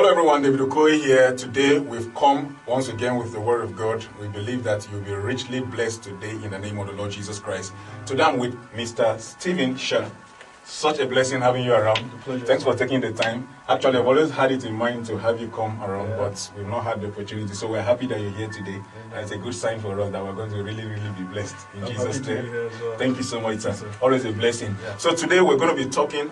Hello everyone, David Okoye here. Today we've come once again with the Word of God. We believe that you'll be richly blessed today in the name of the Lord Jesus Christ. Today I'm with Mr. Stephen Shah. Such a blessing having you around. Thanks for taking the time. Actually, I've always had it in mind to have you come around, but we've not had the opportunity. So we're happy that you're here today. And it's a good sign for us that we're going to really be blessed in Jesus' name. Well. Thank you so much, sir. Always a blessing. Yeah. So today we're going to be taking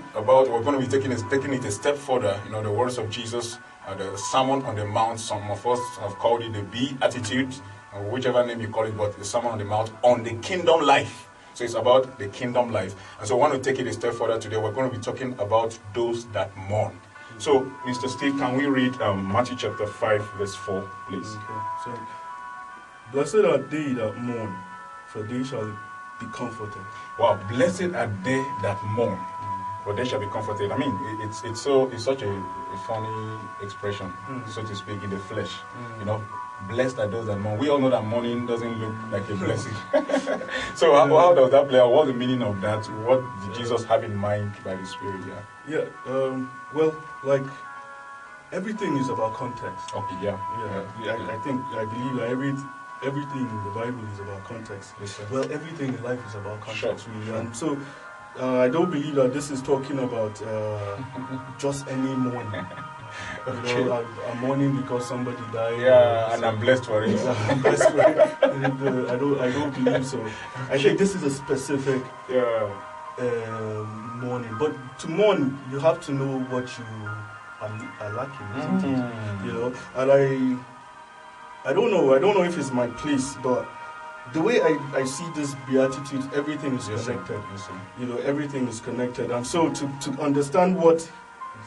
taking it a step further. You know, the words of Jesus, the Sermon on the Mount. Some of us have called it the Beatitudes, or whichever name you call it, but the Sermon on the Mount on the kingdom life. So it's about the kingdom life. And so I want to take it a step further today. We're going to be talking about those that mourn. So, Mr. Steve, can we read Matthew chapter 5, verse 4, please? Okay. So, blessed are they that mourn, for they shall be comforted. Wow, blessed are they that mourn, for they shall be comforted. I mean, it's such a funny expression, so to speak, in the flesh. You know, blessed are those that mourn. We all know that mourning doesn't look like a blessing. So how does that play out? What's the meaning of that? What did Jesus have in mind by the Spirit? Well, like, everything is about context. Okay, I believe that everything in the Bible is about context. Yes, sir. Well, everything in life is about context, sure. really. And so, I don't believe that this is talking about just any mourning. Okay. You know, I'm mourning because somebody died. Yeah, and I'm blessed for it. I'm blessed for it. I don't believe so. I think this is a specific mourning. But to mourn, you have to know what you are lacking, isn't it? You know, and I don't know if it's my place, but the way I see this beatitude, everything is connected. Yes, sir. You know, everything is connected. And so to understand what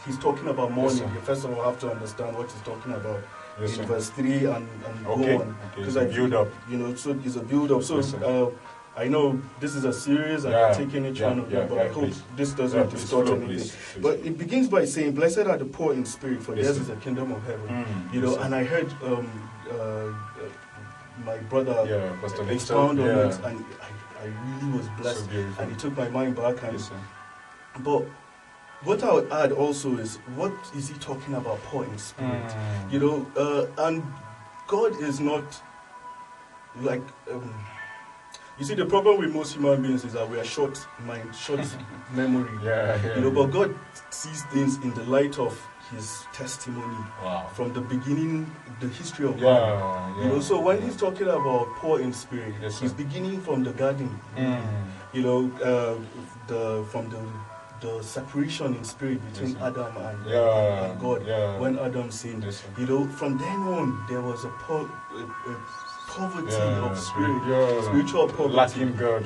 he's talking about mourning, you first of all have to understand what he's talking about in verse 3 and go on. It's a build-up. You know, so it's a build-up. So I know this is a series, and I'm taking each one of them, but I hope this doesn't distort anything. Please. But it begins by saying, blessed are the poor in spirit, for theirs is the kingdom of heaven. You know, and I heard my brother expound on it, and I really was blessed, and it took my mind back. And but what I would add also is, what is he talking about, poor in spirit? You know, and God is not like, you see, the problem with most human beings is that we are short mind, short memory. You know, but God sees things in the light of his testimony from the beginning, the history of man. You know, so when he's talking about poor in spirit, he's beginning from the garden. You know, from the separation in spirit between Adam and God when Adam sinned. You know, from then on there was a poverty of spirit, spiritual poverty, lacking God,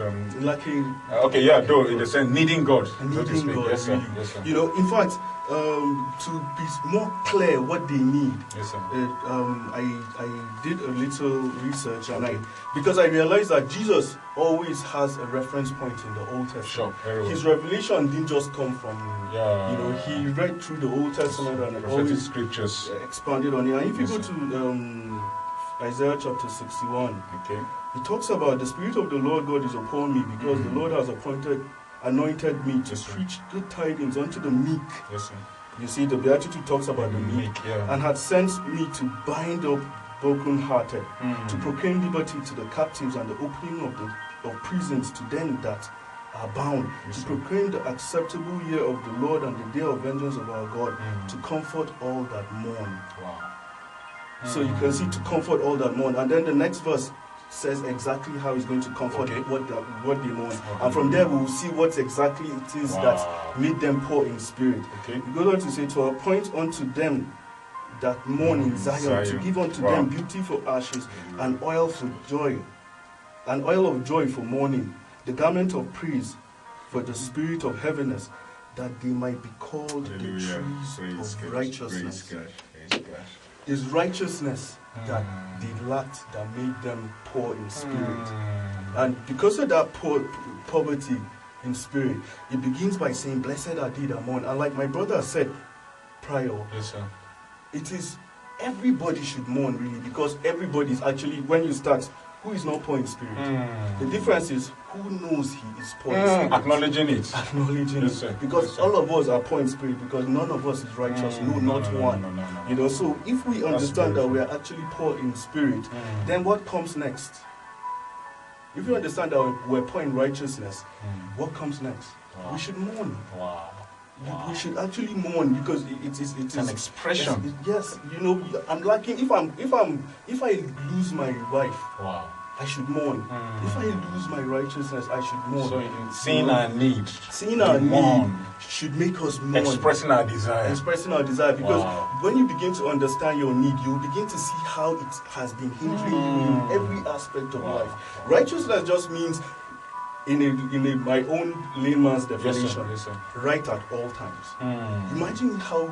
though in the sense needing God, so to speak. God, yes, sir. Really. Yes, sir. You know, in fact, to be more clear what they need, I did a little research, and because I realized that Jesus always has a reference point in the Old Testament. His revelation didn't just come from, you know, he read through the Old Testament and always scriptures expanded on it. And if you go to Isaiah chapter 61, he talks about the Spirit of the Lord God is upon me, because the Lord has anointed me to preach good tidings unto the meek. You see, the Beatitude talks about the meek, and had sent me to bind up brokenhearted, to proclaim liberty to the captives and the opening of prisons to them that are bound, to proclaim the acceptable year of the Lord and the day of vengeance of our God, to comfort all that mourn. So you can see, to comfort all that mourn. And then the next verse says exactly how he's going to comfort what they mourn. And from there we will see what exactly it is that made them poor in spirit. He goes on to say, to appoint unto them that mourn in Zion, to give unto them beauty for ashes, and oil for joy, an oil of joy for mourning, the garment of praise for the spirit of heaviness, that they might be called the trees of righteousness. Is righteousness that they lacked that made them poor in spirit. And because of that poverty in spirit, it begins by saying, blessed are they that mourn. And like my brother said prior, it is everybody should mourn, really, because everybody is actually, when you start, who is not poor in spirit? The difference is who knows he is poor in spirit. Acknowledging it. Acknowledging it. Because all of us are poor in spirit, because none of us is righteous. No, not one. You know, so if we understand that we are actually poor in spirit, then what comes next? If we understand that we're poor in righteousness, what comes next? We should mourn. We should actually mourn, because it's an expression. Yes, you know, I'm lacking. If I lose my wife, I should mourn. If I lose my righteousness, I should mourn. So seeing our need, should make us mourn. Expressing our desire. Because when you begin to understand your need, you begin to see how it has been hindering you in every aspect of life. Righteousness just means, in my own layman's definition, right at all times. Imagine how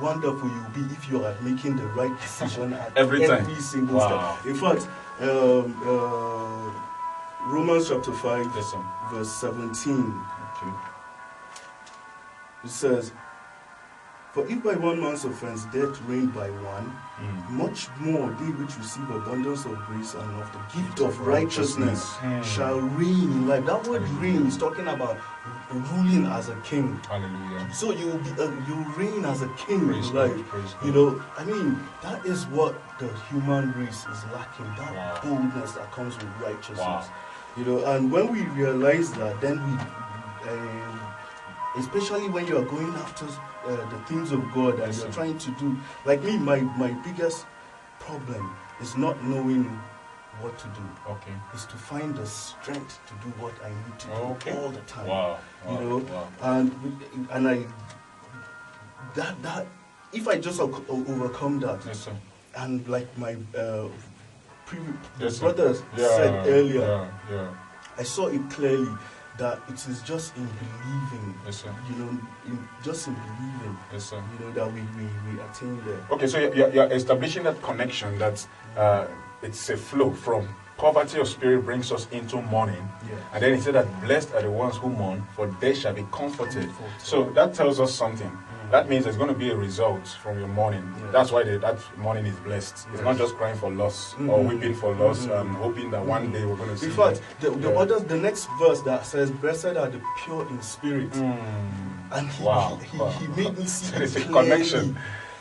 wonderful you'll be if you are making the right decision at every single step. In fact, Romans chapter 5, verse 17. It says, "For if by one man's offense death reigned by one, much more they which receive abundance of grace and of the gift of righteousness shall reign in life." That word reign is talking about ruling as a king. Hallelujah. So you reign as a king in life. You know, I mean, that is what the human race is lacking. That boldness that comes with righteousness. You know, and when we realize that, then we, especially when you are going after the things of God and you're trying to do, like me, my biggest problem is not knowing what to do. Is to find the strength to do what I need to do all the time. You know, and I that if I just overcome that, and like my brothers said earlier, I saw it clearly that it is just in believing, you know, just in believing, you know, that we attain there. Okay, so you're establishing that connection that it's a flow from poverty of spirit brings us into mourning. And then he said that blessed are the ones who mourn, for they shall be comforted. So that tells us something. That means there's going to be a result from your mourning. That's why that mourning is blessed. It's not just crying for loss or weeping for loss and hoping that one day we're going to see. In fact, the next verse that says, "Blessed are the pure in spirit," and he made me see There is a clearly. connection.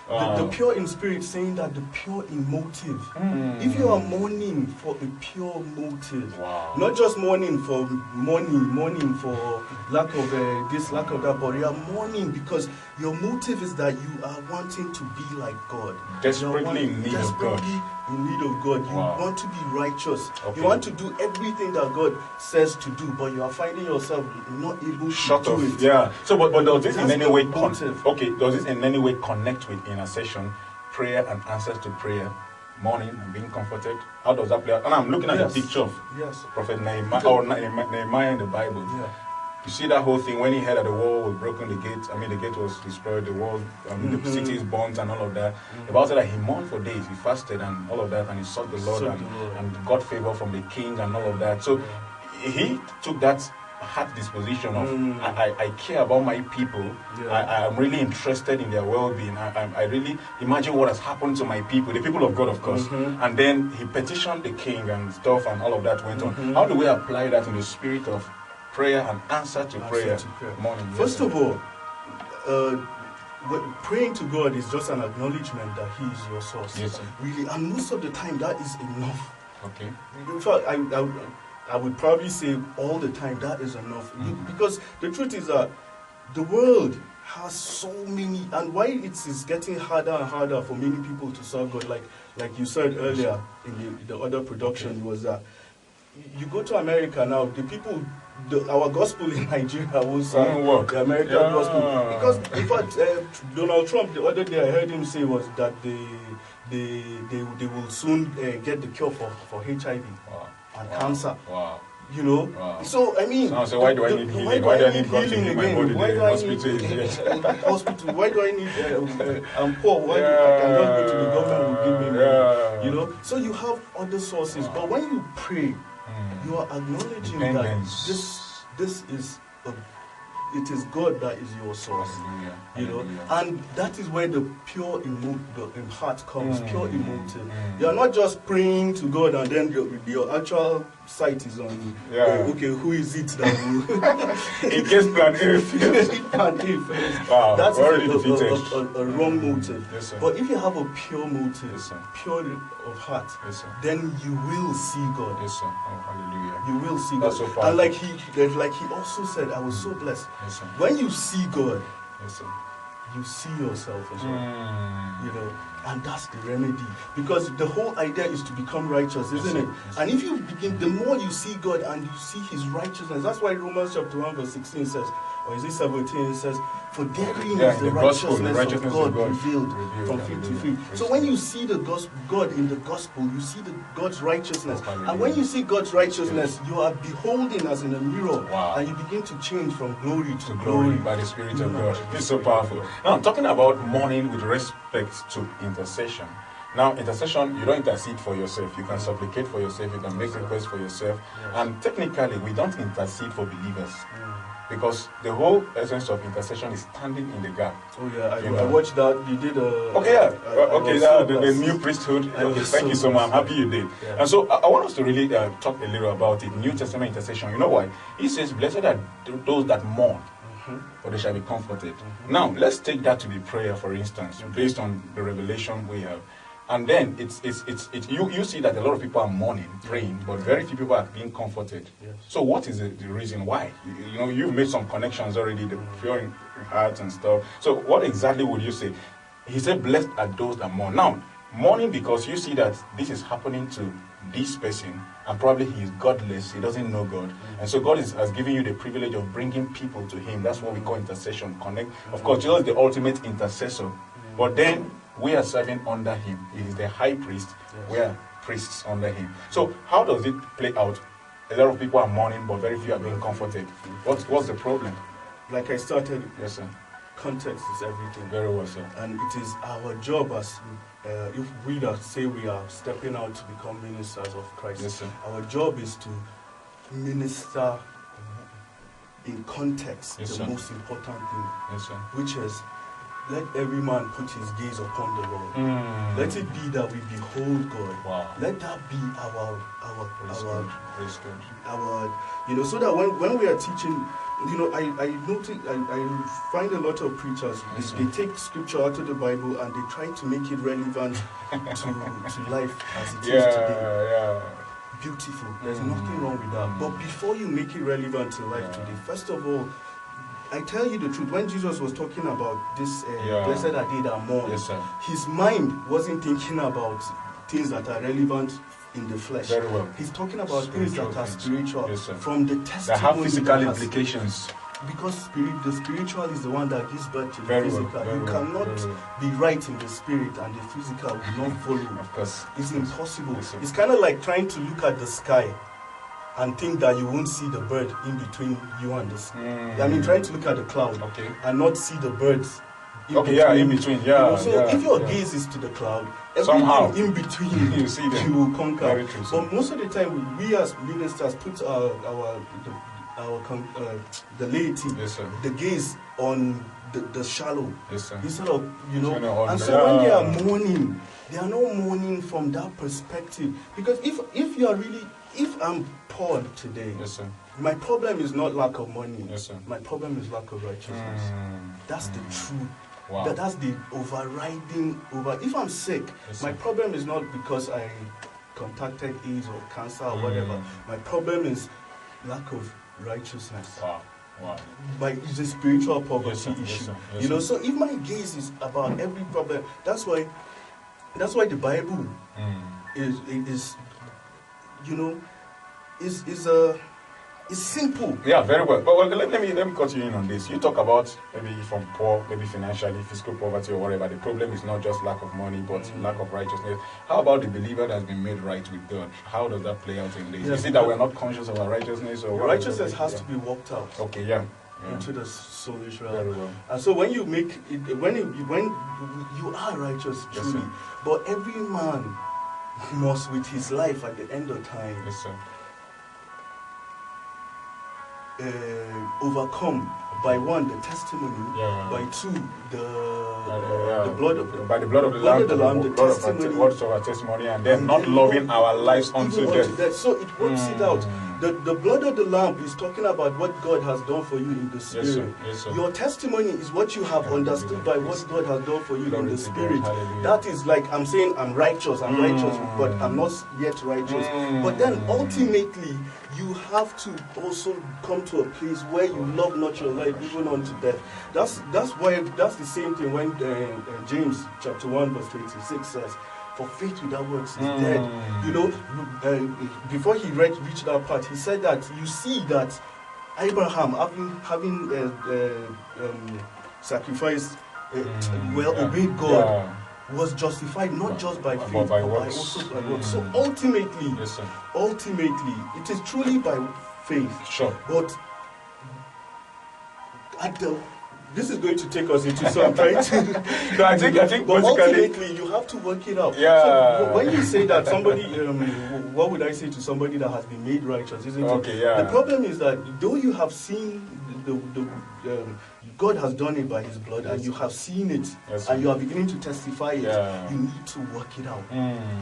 The pure in spirit, saying that the pure in motive. If you are mourning for a pure motive, not just mourning for money, mourning for lack of this, lack of that, but you are mourning because your motive is that you are wanting to be like God. Desperately in need of God. In need of God. You want to be righteous. You want to do everything that God says to do, but you are finding yourself not able to do it. Yeah. So, but does this in any way does this in any way connect with intercession, prayer and answers to prayer, mourning and being comforted? How does that play out? And I'm looking at the picture of Prophet Nehemiah in the Bible. You see that whole thing when he heard that the wall was broken, the gate was destroyed, the wall, the city is burnt and all of that. The Bible said that he mourned for days, he fasted and all of that, and he sought the Lord and got favor from the king and all of that. So he took that heart disposition of I care about my people. I'm really interested in their well-being. I really imagine what has happened to my people, the people of God, of course. And then he petitioned the king and stuff, and all of that went on. How do we apply that in the spirit of prayer and answer to prayer? Morning. First of all, praying to God is just an acknowledgement that He is your source. Really, and most of the time that is enough. In fact, I would probably say all the time that is enough. Because the truth is that the world has so many, and why it is getting harder and harder for many people to serve God, like you said earlier in the other production, was that you go to America now, the people, our gospel in Nigeria will serve the American gospel. Because, in fact, Donald Trump, the other day I heard him say was that they will soon get the cure for HIV and cancer. You know? So, I mean... So why do I need healing? Why do I need God to heal my body? Why do I need hospital? Why do I need... I'm poor. Why I can just go to the government will give me money? You know? So you have other sources. But when you pray, you are acknowledging that this is it is God that is your source. You know, and that is where the pure heart comes, pure emotive. You are not just praying to God and then your actual sight is on, okay, who is it that will... In case plan A fails. Plan A fails. Wow, that's already defeated. A wrong motive. Yes, but if you have a pure motive, yes, pure of heart, yes, then you will see God. Yes, sir. Oh, hallelujah. You will see That's God. So and like he also said, I was so blessed. Yes, sir. When you see God, yes, sir, you see yourself as well. You know, and that's the remedy. Because the whole idea is to become righteous, isn't it? Yes, and if you begin, the more you see God and you see His righteousness, that's why Romans chapter 1 verse 16 says, or is it 17, it says, for therein is the righteousness of God revealed from faith to faith. So when you see the gospel, God in the gospel, you see the God's righteousness. And when you see God's righteousness, you are beholding as in a mirror. Wow. And you begin to change from glory to glory by the Spirit of God. It's so powerful. Now, I'm talking about mourning with respect to intercession. Now, intercession, you don't intercede for yourself. You can supplicate for yourself. You can make requests for yourself. Yes. And technically, we don't intercede for believers. Because the whole essence of intercession is standing in the gap. Oh yeah, I watched that. You did a... Okay, yeah. The new priesthood. Okay, thank you so much. I'm happy you did. Yeah. And so I want us to really talk a little about it. New Testament intercession. You know why? He says, blessed are those that mourn, for they shall be comforted. Now, let's take that to be prayer, for instance, based on the revelation we have. And then you see that a lot of people are mourning, praying, but very few people are being comforted. Yes. So what is the reason why? You know, you've made some connections already, the pure in heart and stuff. So what exactly would you say? He said, blessed are those that mourn. Now, mourning because you see that this is happening to this person, and probably he is godless, he doesn't know God. And so God has given you the privilege of bringing people to him. That's what we call intercession, connect. Of course, Jesus is the ultimate intercessor. But then, we are serving under him. He is the high priest. Yes. We are priests under him. So how does it play out? A lot of people are mourning, but very few are being comforted. What's the problem? Like I started, yes, sir. Context is everything. Very well, sir. And it is our job as if we that say we are stepping out to become ministers of Christ. Yes, sir. Our job is to minister in context, yes, the sir. most important thing, yes, sir. which is let every man put his gaze upon the Lord. Let it be that we behold God. Wow. Let that be our good. you know, so that when we are teaching, you know, I notice I find a lot of preachers, yes, they take scripture out of the Bible and they try to make it relevant to life as it is today. Yeah. Beautiful. There's nothing wrong with that. But before you make it relevant to life today, first of all, I tell you the truth, when Jesus was talking about this, blessed are they that mourn, yes, sir. His mind wasn't thinking about things that are relevant in the flesh. Very well. He's talking about things that are spiritual, yes, sir. from the testimony that have physical implications. Because the spiritual is the one that gives birth to the very physical. Well, you cannot be right in the spirit and the physical will not follow. Of course. It's impossible. Yes, it's kind of like trying to look at the sky and think that you won't see the bird in between you and the sky. I mean, trying to look at the cloud and not see the birds in between. In between, You know, so if your gaze is to the cloud, everything somehow in between you see them. You will conquer. Very true, but most of the time, we as ministers put the laity, yes, sir. the gaze on the shallow, yes, sir. instead of, you know, and so when they are mourning, they are not mourning from that perspective. Because if I'm poor today, yes, sir. my problem is not lack of money. Yes, sir. My problem is lack of righteousness. That's the truth. Wow. That's the overriding. If I'm sick, yes, my problem is not because I contacted AIDS or cancer or whatever. My problem is lack of righteousness. Wow. It's a spiritual poverty issue. Yes, sir. Yes, you know, sir. so if my gaze is about every problem, that's why the Bible is you know, is simple. Yeah, very well. But let me cut you in on this. You talk about maybe from poor, maybe financially, physical poverty or whatever. The problem is not just lack of money, but lack of righteousness. How about the believer that has been made right with God? How does that play out in this? Is it that we're not conscious of our righteousness, or righteousness has to be worked out? Okay, yeah. Into the soulish realm. Very well. And so when you make it, when you are righteous truly, yes, but every man must with his life at the end of time. Yes, sir. overcome by one, the testimony, by two, the blood of the Lamb, the testimony, words of our testimony, and then not loving our lives unto death. So it works it out. The blood of the Lamb is talking about what God has done for you in the Spirit. Yes, sir. Your testimony is what you have understood by what God has done for you in the Spirit. That is like I'm saying I'm righteous, but I'm not yet righteous. But then ultimately, you have to also come to a place where you love not your life even unto death. That's the same thing when James chapter 1 verse 26 says, for faith without works is dead. You know, before he reached that part, he said that you see that Abraham having sacrificed, obeyed God, was justified not just by faith, but also by works. So ultimately, it is truly by faith. Sure. But this is going to take us into some trying to. No, I think but ultimately, you have to work it out. Yeah. So when you say that somebody, what would I say to somebody that has been made righteous? Isn't it? Yeah. The problem is that though you have seen God has done it by His blood, and you have seen it, and you are beginning to testify it. You need to work it out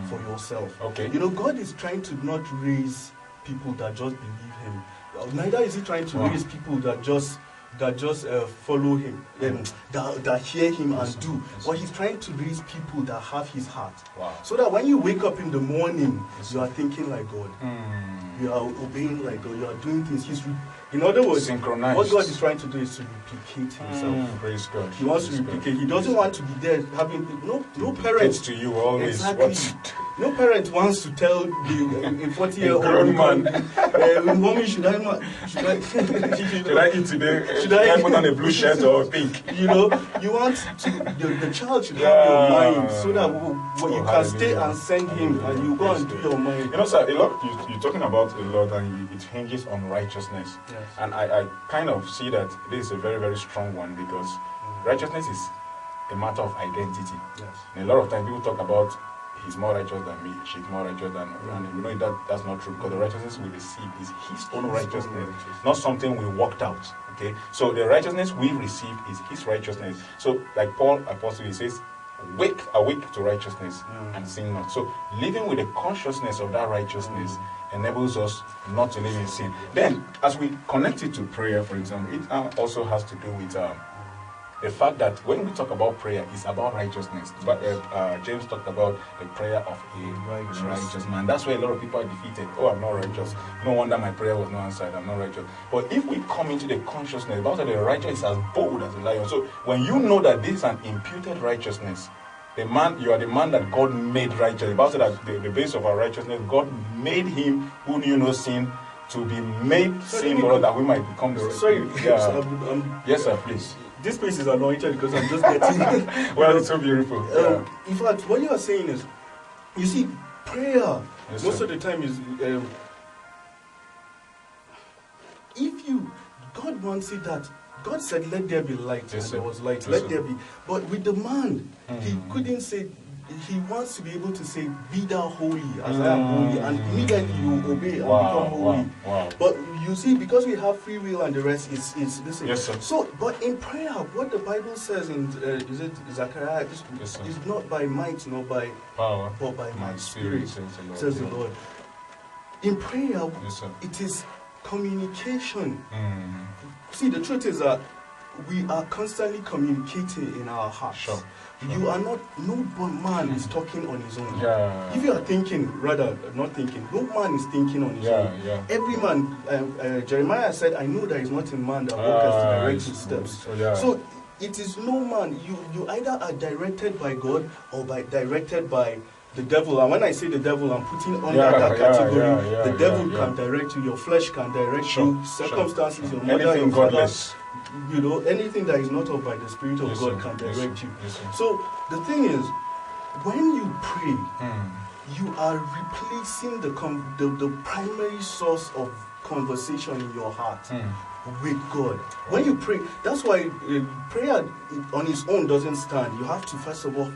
for yourself. Okay. You know, God is trying to not raise people that just believe Him. Neither is He trying to raise people that just follow Him, that hear Him and do. But He's trying to raise people that have His heart. So that when you wake up in the morning, you are thinking like God. You are obeying like God. You are doing things. In other words, what God is trying to do is to replicate Himself. Praise God. He wants to replicate. He doesn't want to be there having no parents to you always. Exactly. No parent wants to tell the 40-year-old man, mommy, should I eat today? Should I put on a blue shirt or pink? You know, you want the child should have your mind so that you can stay and send him and you go and do your mind. You know, sir, you're talking about a lot and it hinges on righteousness. Yes. And I kind of see that this is a very, very strong one because righteousness is a matter of identity. Yes. And a lot of times people talk about he's more righteous than me, she's more righteous than me. And you know that's not true because the righteousness we receive is His own righteousness, not something we worked out. Okay, so the righteousness we received is His righteousness. So, like Paul Apostle, he says, awake to righteousness and sin not. So, living with the consciousness of that righteousness enables us not to live in sin. Then, as we connect it to prayer, for example, it also has to do with the fact that when we talk about prayer, it's about righteousness. But James talked about the prayer of a righteous man. That's why a lot of people are defeated. Oh, I'm not righteous. No wonder my prayer was not answered. I'm not righteous. But if we come into the consciousness, about the righteous is as bold as a lion. So when you know that this is an imputed righteousness, you are the man that God made righteous. The Bible said that the base of our righteousness, God made him who knew no sin to be made sin for us that we might become the righteous. Yes, sir, please. This place is anointed because I'm just getting well, it's so beautiful. In fact, what you are saying is, you see, prayer most of the time is God wants it that God said, let there be light, and there was light. Let there be. But with the man, he couldn't say. He wants to be able to say, be thou holy as I am holy, and immediately you obey and become holy. But you see, because we have free will and the rest is listen. Yes, sir. So, but in prayer, what the Bible says in is it Zechariah? Is not by might nor by power, but by my spirit, says the Lord. In prayer, it is communication. See, the truth is that we are constantly communicating in our hearts. Sure. You are not, no man is talking on his own. If you are thinking, rather not thinking, no man is thinking on his own. Every man, Jeremiah said, I know there is not a man that walketh to direct his steps. So it is no man, you either are directed by God or directed by the devil. And when I say the devil, I'm putting under that category. The devil can direct you, your flesh can direct you, circumstances, your mother, your father. You know, anything that is not of by the Spirit of God can direct you. So the thing is, when you pray, you are replacing the primary source of conversation in your heart with God. When you pray, that's why prayer on its own doesn't stand. You have to first of all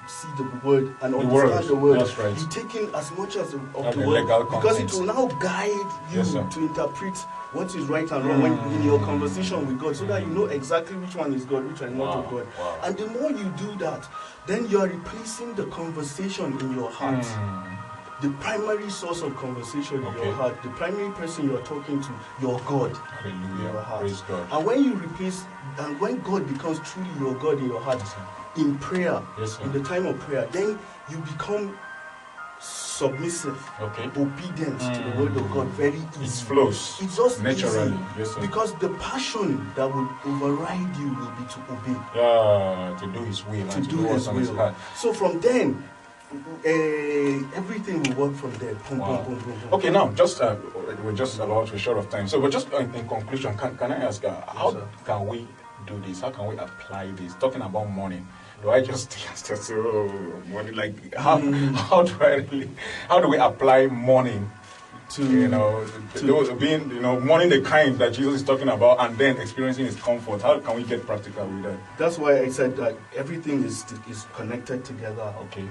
see the word and understand the word. That's right. You take in as much as of Okay, the word, because content. it will now guide you to interpret what is right and wrong when in your conversation with God, so that you know exactly which one is God, which one is not of God. Wow. And the more you do that, then you are replacing the conversation in your heart. The primary source of conversation in your heart, the primary person you are talking to, your God. Hallelujah. In your heart. Praise God. And when you replace, and when God becomes truly your God in your heart, in prayer, in the time of prayer, then you become submissive, obedient to the word of God very easily. It flows. It's just naturally. Easy, because the passion that will override you will be to obey. To do His will. To do His will. So from then, everything will work from there. Boom, boom, boom, boom, boom. Okay, now we're just about to short of time. So, but just in conclusion, can I ask how can we do this? How can we apply this? Talking about mourning. Do I just mourning? Like how do we apply mourning to those being mourning the kind that Jesus is talking about, and then experiencing His comfort? How can we get practical with that? That's why I said that everything is connected together. Okay.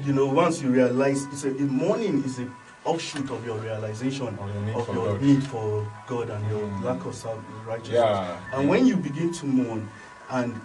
Once you realize, mourning is an offshoot of your realization of your need for God and your lack of self-righteousness. Yeah. And when you begin to mourn, and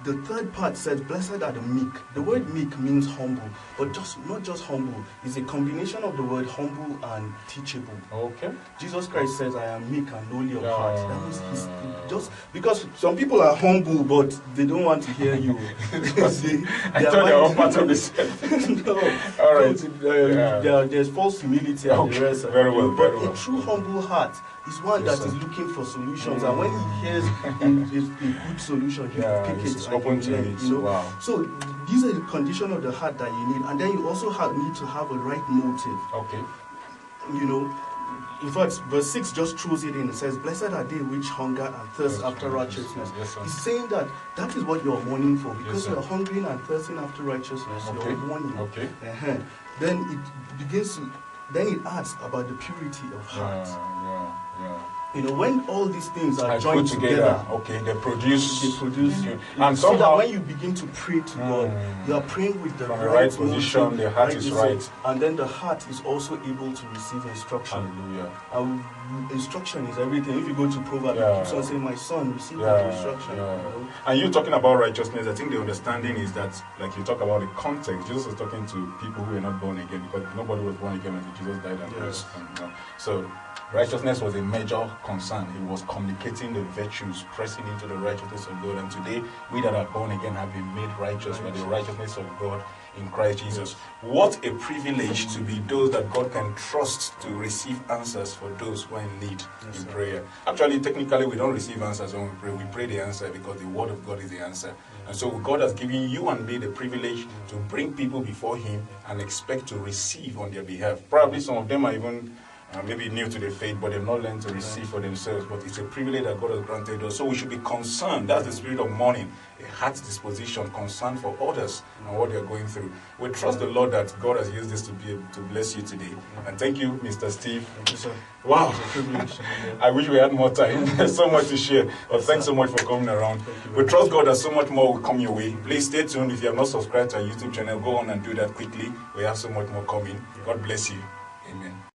the third part says, blessed are the meek. The word meek means humble, but not just humble. It's a combination of the word humble and teachable. Okay. Jesus Christ says, I am meek and lowly of heart. That means He's just because some people are humble, but they don't want to hear you. I thought they were part of the same. No. All right. There's false humility and the rest. Very well. A true humble heart is one that is looking for solutions, and when he hears a good solution, he will pick it. Open to it. Wow. So these are the condition of the heart that you need, and then you also need to have a right motive. Okay. In fact, verse 6 just throws it in. It says, blessed are they which hunger and thirst after righteousness. He's saying that is what you're mourning for, because you're hungering and thirsting after righteousness. You're mourning. Okay. Then it begins to. Then it adds about the purity of heart. When all these things are joined together, they produce. And so that when you begin to pray to God, you are praying with the right position, the heart is right. And then the heart is also able to receive instruction. Hallelujah. Instruction is everything. If you go to Proverbs, it keeps on saying, my son, receive that instruction. And you talking about righteousness, I think the understanding is that, like you talk about the context, Jesus was talking to people who were not born again, because nobody was born again until Jesus died and rose. So righteousness was a major concern. It was communicating the virtues, pressing into the righteousness of God. And today, we that are born again have been made righteous by the righteousness of God in Christ Jesus. What a privilege to be those that God can trust to receive answers for those who are in need in prayer. Actually, technically, we don't receive answers when we pray. We pray the answer because the Word of God is the answer. And so God has given you and me the privilege to bring people before Him and expect to receive on their behalf. Probably some of them are even maybe new to the faith, but they've not learned to receive for themselves. But it's a privilege that God has granted us. So we should be concerned. That's the spirit of mourning, a heart disposition, concern for others and what they're going through. We trust the Lord that God has used this to bless you today. And thank you, Mr. Steve. Thank you, sir. Wow. It's a privilege. I wish we had more time. There's so much to share. But thanks so much for coming around. We trust God that so much more will come your way. Please stay tuned. If you have not subscribed to our YouTube channel, go on and do that quickly. We have so much more coming. God bless you. Amen.